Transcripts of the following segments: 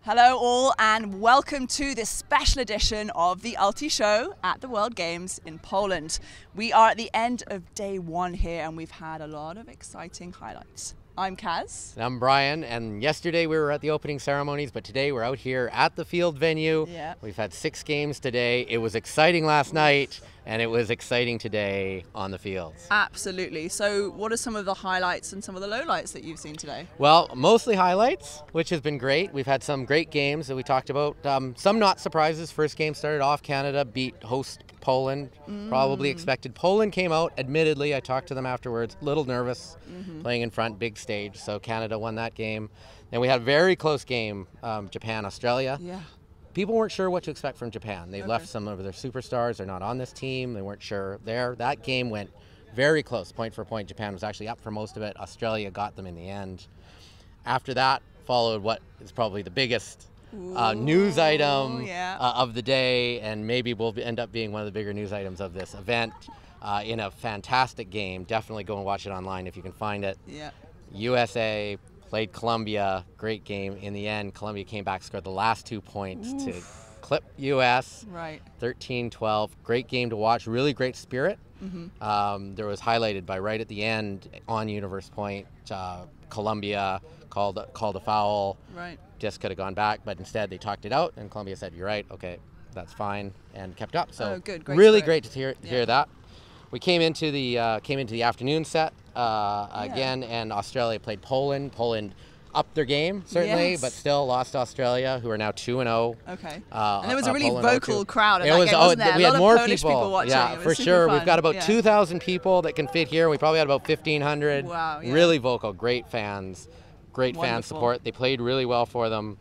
Hello all and welcome to this special edition of the Ulti Show at the World Games in Poland. We are at the end of day one here and we've had a lot of exciting highlights. I'm Caz. And I'm Brian, and yesterday we were at the opening ceremonies, but today we're out here at the field venue. Yeah. We've had 6 games today. It was exciting last night, and it was exciting today on the fields. Absolutely. So what are some of the highlights and some of the lowlights that you've seen today? Well, mostly highlights, which has been great. We've had some great games that we talked about. Some not surprises. First game started off, Canada beat host Poland, probably expected. Poland came out, admittedly, I talked to them afterwards, a little nervous, playing in front, big stage, so Canada won that game. Then we had a very close game, Japan-Australia. Yeah. People weren't sure what to expect from Japan. They left some of their superstars, they're not on this team, they weren't sure there. That game went very close, point for point. Japan was actually up for most of it. Australia got them in the end. After that followed what is probably the biggest news item of the day, and maybe will end up being one of the bigger news items of this event, in a fantastic game. Definitely go and watch it online if you can find it. Yeah. USA played Colombia, great game. In the end, Colombia came back, scored the last 2 points to clip US, Right. 13-12. Great game to watch, really great spirit. There was highlighted by right at the end on Universe Point, Colombia called a foul. Right. Just could have gone back, but instead they talked it out, and Colombia said, "You're right, okay, that's fine," and kept up. So good. Really spirit. great to hear that. We came into the afternoon set again, and Australia played Poland. Poland upped their game certainly, but still lost to Australia, who are now 2-0. Okay. And there was a really Poland vocal 0-2. crowd at that game, wasn't there? We A had lot more of Polish people watching. Yeah, It was for super sure. fun. We've got about 2,000 people that can fit here. We probably had about 1,500. Wow, yeah. Really vocal, great fans, great fan Wonderful. support. They played really well for them.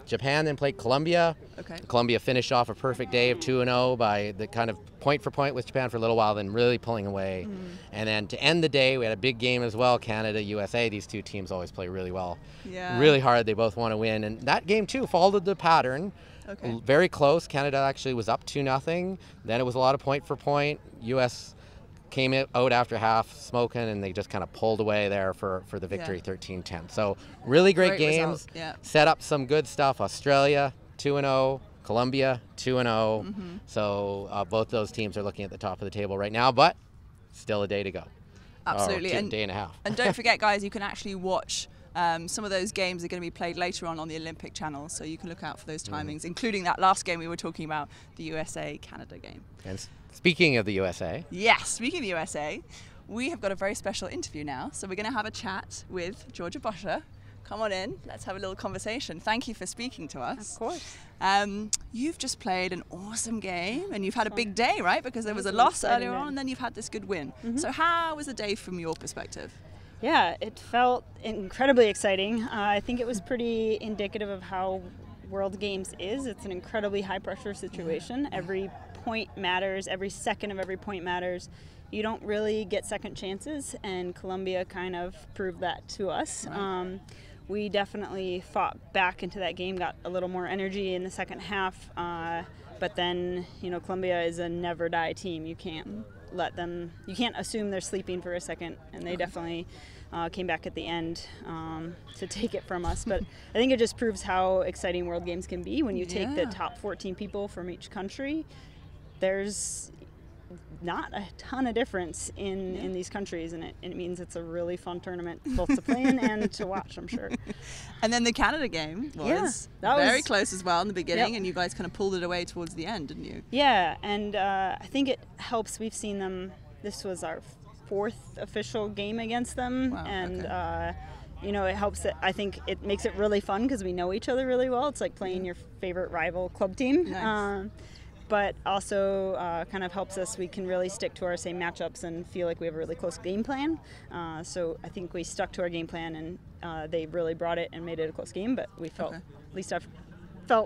Japan then played Colombia. Okay. Colombia finished off a perfect day of 2-0 by the kind of point for point with Japan for a little while, then really pulling away. And then to end the day, we had a big game as well, Canada, USA. These two teams always play really well. Yeah. Really hard. They both want to win. And that game, too, followed the pattern. Okay. Very close. Canada actually was up 2-0. Then it was a lot of point for point. US came out after half smoking, and they just kind of pulled away there for the victory, 13-10. So really great games. Result. Yeah. Set up some good stuff. Australia 2-0, Colombia 2-0. So both those teams are looking at the top of the table right now, but still a day to go. Absolutely. Or day and a half. And don't forget, guys, you can actually watch some of those games are going to be played later on the Olympic channel, so you can look out for those timings, including that last game we were talking about, the USA-Canada game. And speaking of the USA. Yes, speaking of the USA, we have got a very special interview now, so we're going to have a chat with Georgia Bosscher. Come on in, let's have a little conversation. Thank you for speaking to us. Of course. You've just played an awesome game, and you've had a big day, right? Because there was a loss earlier on, and then you've had this good win. So how was the day from your perspective? Yeah, it felt incredibly exciting. I think it was pretty indicative of how World Games is. It's an incredibly high-pressure situation. Every point matters. Every second of every point matters. You don't really get second chances, and Colombia kind of proved that to us. Right. We definitely fought back into that game, got a little more energy in the second half, but then, Colombia is a never-die team. You can't you can't assume they're sleeping for a second, and they definitely came back at the end to take it from us. But I think it just proves how exciting World Games can be when you take the top 14 people from each country. There's not a ton of difference in these countries, and it means it's a really fun tournament both to play in and to watch, I'm sure. And then the Canada game was very close as well in the beginning, and you guys kind of pulled it away towards the end, didn't you? Yeah, and I think it helps. We've seen them. This was our 4th official game against them, and it helps that I think it makes it really fun because we know each other really well. It's like playing your favorite rival club team. Nice. But also kind of helps us. We can really stick to our same matchups and feel like we have a really close game plan. So I think we stuck to our game plan, and they really brought it and made it a close game. But we felt, at least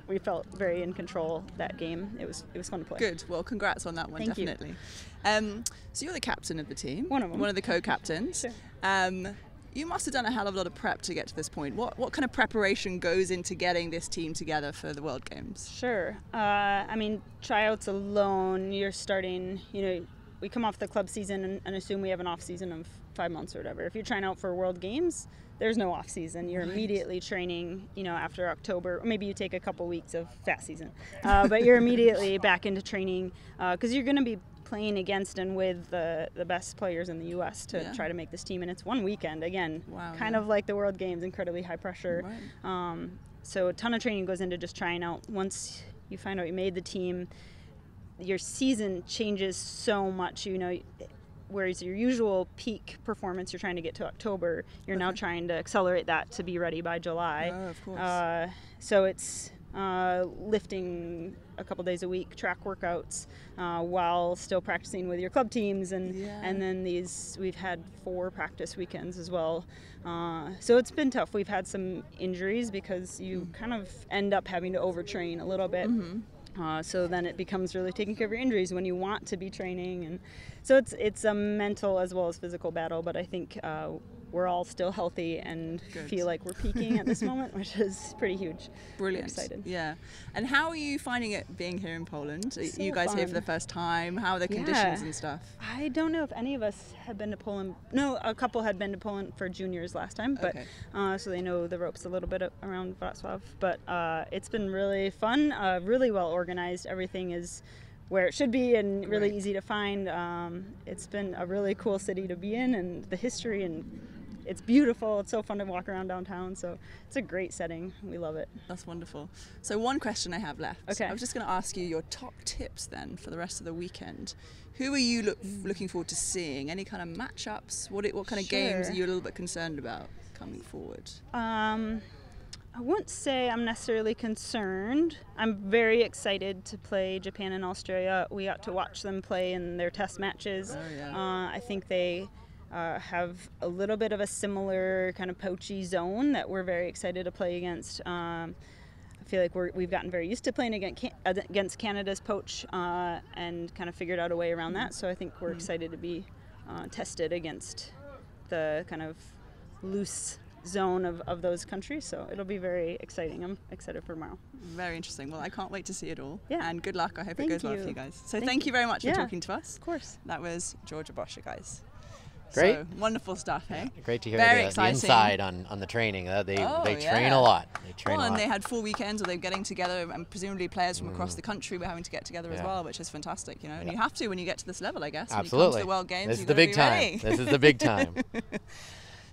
we felt very in control that game. It was fun to play. Good. Well, congrats on that one. Thank definitely. So you're the captain of the team. One of them. One of the co-captains. Sure. You must have done a hell of a lot of prep to get to this point. What kind of preparation goes into getting this team together for the World Games? Sure. Tryouts alone, you're starting, we come off the club season and assume we have an off season of 5 months or whatever. If you're trying out for World Games, there's no off season. You're immediately training, after October, or maybe you take a couple weeks of fast season, but you're immediately back into training because you're going to be playing against and with the best players in the U.S. to try to make this team, and it's one weekend again, kind of like the World Games, incredibly high pressure. Right. So a ton of training goes into just trying out. Once you find out you made the team, your season changes so much. Whereas your usual peak performance, you're trying to get to October, you're now trying to accelerate that to be ready by July. Oh, of course. So it's lifting a couple days a week, track workouts, while still practicing with your club teams, and then we've had 4 practice weekends as well. So it's been tough. We've had some injuries because you kind of end up having to overtrain a little bit. So then it becomes really taking care of your injuries when you want to be training, and so it's a mental as well as physical battle. But I think we're all still healthy and feel like we're peaking at this moment, which is pretty huge. Brilliant. I'm excited. Yeah. And how are you finding it being here in Poland? So you guys fun. here for the first time? How are the conditions and stuff? I don't know if any of us have been to Poland. No, a couple had been to Poland for juniors last time, but so they know the ropes a little bit around Wroclaw. But it's been really fun, really well organized. Everything is where it should be and really easy to find. It's been a really cool city to be in, and the history, and it's beautiful. It's so fun to walk around downtown, so it's a great setting. We love it. That's wonderful. So one question I have left. Okay. I was just going to ask you your top tips then for the rest of the weekend. Who are you looking forward to seeing? Any kind of matchups? What kind of games are you a little bit concerned about coming forward? I wouldn't say I'm necessarily concerned. I'm very excited to play Japan and Australia. We got to watch them play in their test matches. I think they have a little bit of a similar kind of poachy zone that we're very excited to play against. I feel like we've gotten very used to playing against Canada's poach and kind of figured out a way around that. So I think we're excited to be tested against the kind of loose zone of those countries, so it'll be very exciting. I'm excited for tomorrow. Very interesting. Well, I can't wait to see it all. Yeah. And good luck. I hope it goes well for you guys. So thank you very much for talking to us. Of course. That was Georgia Bosscher, guys. Great. So, wonderful stuff, hey? Great to hear Very the exciting. inside on the training. They train a lot. They train a lot. And they had 4 weekends where they were getting together, and presumably players from across the country were having to get together as well, which is fantastic, And you have to when you get to this level, I guess. Absolutely. When you come to the World Games, this is the big time. This is the big time.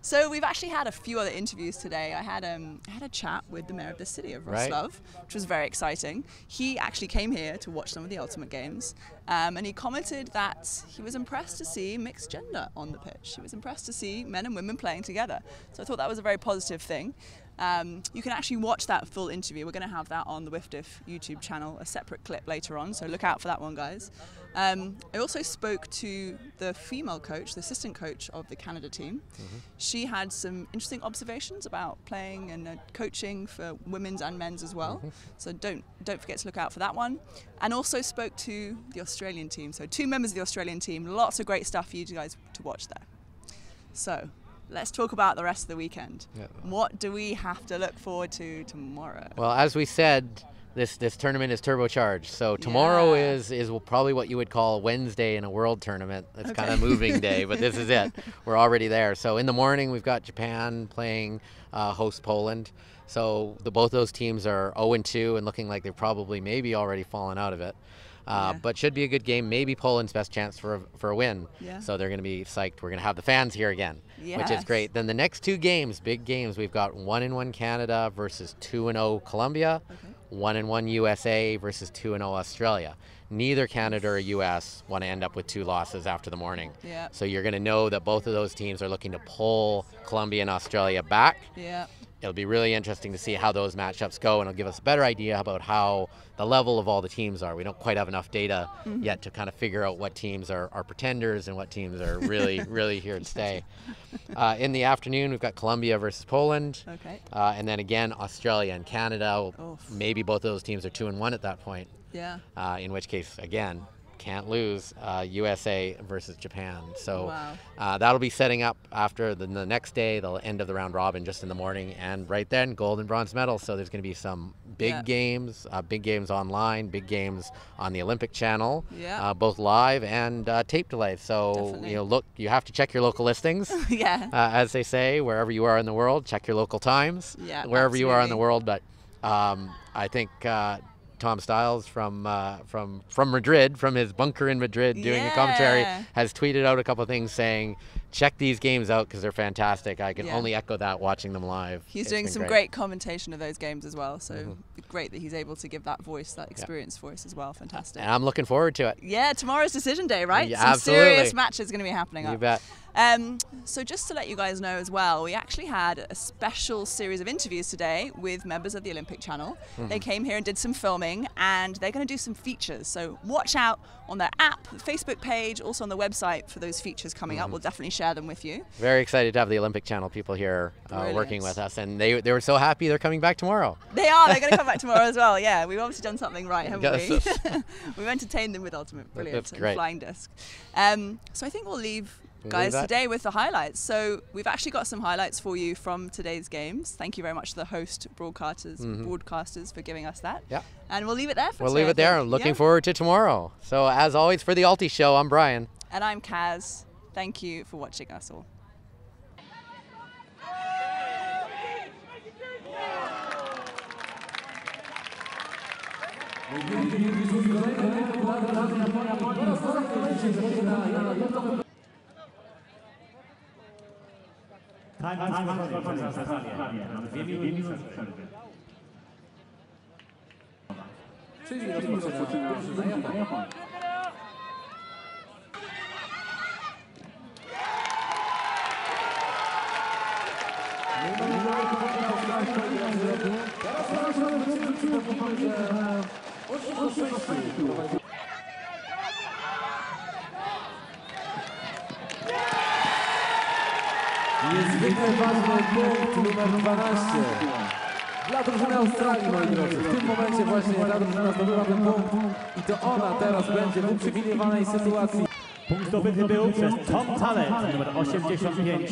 So we've actually had a few other interviews today. I had a chat with the mayor of the city of Wroclaw, which was very exciting. He actually came here to watch some of the Ultimate Games, and he commented that he was impressed to see mixed gender on the pitch. He was impressed to see men and women playing together. So I thought that was a very positive thing. You can actually watch that full interview. We're going to have that on the WIFDIF YouTube channel, a separate clip later on, so look out for that one, guys. I also spoke to the female coach, the assistant coach of the Canada team. She had some interesting observations about playing and coaching for women's and men's as well. So don't forget to look out for that one. And also spoke to the Australian team. So 2 members of the Australian team. Lots of great stuff for you guys to watch there. So let's talk about the rest of the weekend. What do we have to look forward to tomorrow? Well, as we said, this tournament is turbocharged. So tomorrow is probably what you would call a Wednesday in a world tournament. It's kind of moving day, but this is it. We're already there. So in the morning, we've got Japan playing host Poland. So both those teams are 0-2 and looking like they've probably maybe already fallen out of it. But should be a good game. Maybe Poland's best chance for a win. So they're going to be psyched. We're going to have the fans here again, which is great. Then the next 2 games, big games, we've got 1-1 Canada versus 2-0 Colombia, 1-1 USA versus 2-0 Australia. Neither Canada or US want to end up with 2 losses after the morning. So you're going to know that both of those teams are looking to pull Colombia and Australia back. It'll be really interesting to see how those matchups go, and it'll give us a better idea about how the level of all the teams are. We don't quite have enough data yet to kind of figure out what teams are pretenders and what teams are really, really here to stay. In the afternoon, we've got Colombia versus Poland. And then again, Australia and Canada. Maybe both of those teams are 2-1 at that point. In which case, again, can't lose, USA versus Japan. So wow. that'll be setting up after the next day, the end of the round robin, just in the morning, and right then gold and bronze medals. So there's going to be some big games online, big games on the Olympic channel, both live and tape delay. So Definitely. look, you have to check your local listings. As they say, wherever you are in the world, check your local times. Wherever you are in the world, but I think Tom Stiles from Madrid, from his bunker in Madrid, doing a commentary, has tweeted out a couple of things saying, check these games out because they're fantastic. I can only echo that watching them live. He's doing some great commentation of those games as well, so great that he's able to give that voice, that experience for us as well. Fantastic. And I'm looking forward to it. Yeah, tomorrow's decision day, right? Yeah, some absolutely. serious matches going to be happening. You bet. So just to let you guys know as well, we actually had a special series of interviews today with members of the Olympic channel. They came here and did some filming, and they're going to do some features. So watch out on their app, Facebook page, also on the website for those features coming up. We'll definitely share them with you. Very excited to have the Olympic channel people here working with us, and they were so happy they're coming back tomorrow. They are. They're going to come back tomorrow as well. Yeah, we've obviously done something right, haven't we? We've entertained them with Ultimate. Brilliant. That's great. Flying disc. So I think we'll leave guys today with the highlights. So we've actually got some highlights for you from today's games. Thank you very much to the host broadcasters for giving us that. Yeah. And we'll leave it there for We'll today, leave it there. I'm looking forward to tomorrow. So as always, for the Ulti Show, I'm Brian. And I'm Caz. Thank you for watching us all. Czyli rozpoczyna drużyna Japonii. Niezwykle ważny punkt numer 12 dla drużyny Australii, moi drodzy. W tym momencie właśnie ta drużyna zdobyła ten punkt i to ona teraz będzie w uprzywilejowanej sytuacji. Punkt zdobyty był przez Tom Talent, numer 85.